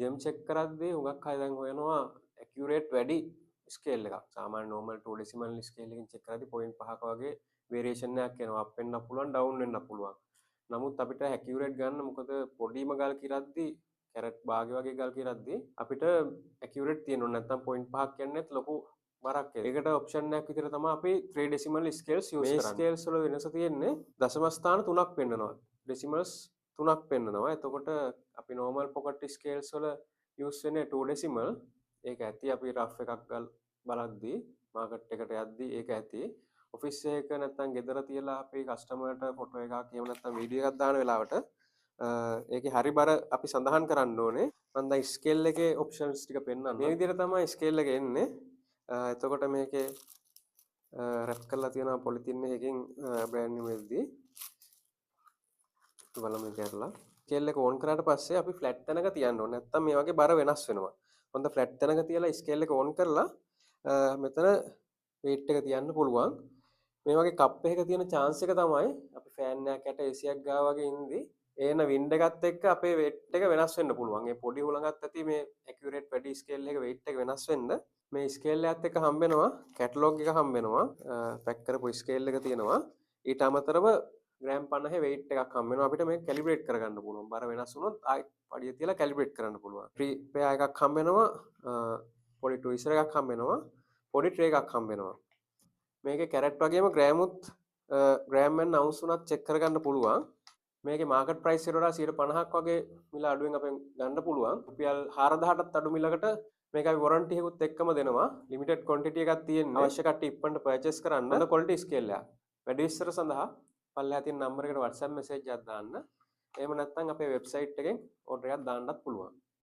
Gem check කරද්දී හුඟක් අය දැන් හොයනවා ඇකියුරේට් වැඩි ස්කේල් එකක්. සාමාන්‍ය normal 2 decimal ස්කේල් එකකින් චෙක් කරද්දී 0.5ක වගේ වේරියේෂන් එකක් එනවා. අප් වෙන්නත් පුළුවන් ඩවුන් වෙන්නත් පුළුවන්. නමුත් අපිට ඇකියුරේට් ගන්න මොකද පොඩිම ගල් කිරද්දී කැරට් භාගය වගේ ගල් කිරද්දී අපිට ඇකියුරේට් තියෙන්න ඕනේ. නැත්නම් 0.5ක් කියන්නේත් ලොකු බරක් එනවා. ඒකට ඔප්ෂන් එකක් විතර තමයි අපි 3 decimal scales use කරන්නේ. මේ scales වල වෙනස තියෙන්නේ දශම ස්ථාන 3ක් පෙන්නනවා. decimals 3ක් පෙන්නනවා. එතකොට අපි normal pocket scales වල use වෙන්නේ 2 decimal. ඒක ඇති අපි rough එකක් බලද්දී මාකට් එකට යද්දී ඒක ඇති. ඔෆිස් එක නැත්නම් ගෙදර තියලා අපි කස්ටමර්ට ෆොටෝ එකක් එහෙම නැත්නම් වීඩියෝ එකක් දාන වෙලාවට ඒකේ හරි බර අපි සඳහන් කරන්න ඕනේ. මම දැන් ස්කේල් එකේ ඔප්ෂන්ස් ටික පෙන්නන්නම්. මේ විදිහට තමයි ස්කේල් එක එන්නේ. එතකොට මේකේ රැප් කරලා තියෙනවා පොලිතින් එකකින් බ්‍රෑන්ඩ් නිව් එකදී. බලමු කරලා. ස්කේල් එක ඕන් කරාට පස්සේ අපි ෆ්ලැට් තැනක තියන්න ඕනේ. නැත්නම් මේ වගේ බර වෙනස් වෙනවා. හොඳ ෆ්ලැට් තැනක තියලා ස්කේල් එක ඕන් කරලා මෙතන weight එක තියන්න පුළුවන්. මේ වගේ කප් එකක තියෙන chance එක තමයි අපි ෆෑන් එකක් යට AC එකක් ගාව වගේ ඉඳි එන වින්ඩ් එකත් එක්ක අපේ weight එක වෙනස් වෙන්න පුළුවන්. ඒ පොඩි හුලඟත් ඇති මේ accurate වැඩි scale එක weight එක වෙනස් වෙන්න මේ scale එකත් එක්ක හම්බ වෙනවා catalog එක හම්බ වෙනවා pack කරපු scale එක තියෙනවා. ඊට අමතරව ග්‍රෑම් 50 weight එකක් හම්බ වෙනවා අපිට මේක calibrate කරගන්න පුළුවන්. බර වෙනස් වුණොත් ආයෙත් පඩිය තියලා calibrate කරන්න පුළුවන්. free pair එකක් හම්බ වෙනවා. පොඩි tweezer එකක් හම්බ වෙනවා. පොඩි tray එකක් හම්බ වෙනවා. මේකේ කැරට් වගේම ග්‍රෑමුත් ග්‍රෑම් and ounce උනත් චෙක් කරගන්න පුළුවන්. මේකේ මාකට් ප්‍රයිස් එකට වඩා 150ක් වගේ මිල අඩුවෙන් අපෙන් ගන්න පුළුවන්. රුපියල් 4000ටත් අඩු මිලකට මේක අපි වොරන්ටි එකකුත් එක්කම දෙනවා. ලිමිටඩ් ක්වොන්ටිටි එකක් තියෙනවා. අවශ්‍ය කට්ටිය ඉක්මනට පර්චේස් කරන්න. හොඳ ක්වොලිටි ස්කේල් එකක්. වැඩි විස්තර සඳහා පල්ලෙහා තියෙන නම්බර් එකට WhatsApp මෙසේජ් එකක් දාන්න. එහෙම නැත්නම් අපේ වෙබ්සයිට් එකෙන් ඕඩර් එකක් දාන්නත් පුළුවන්.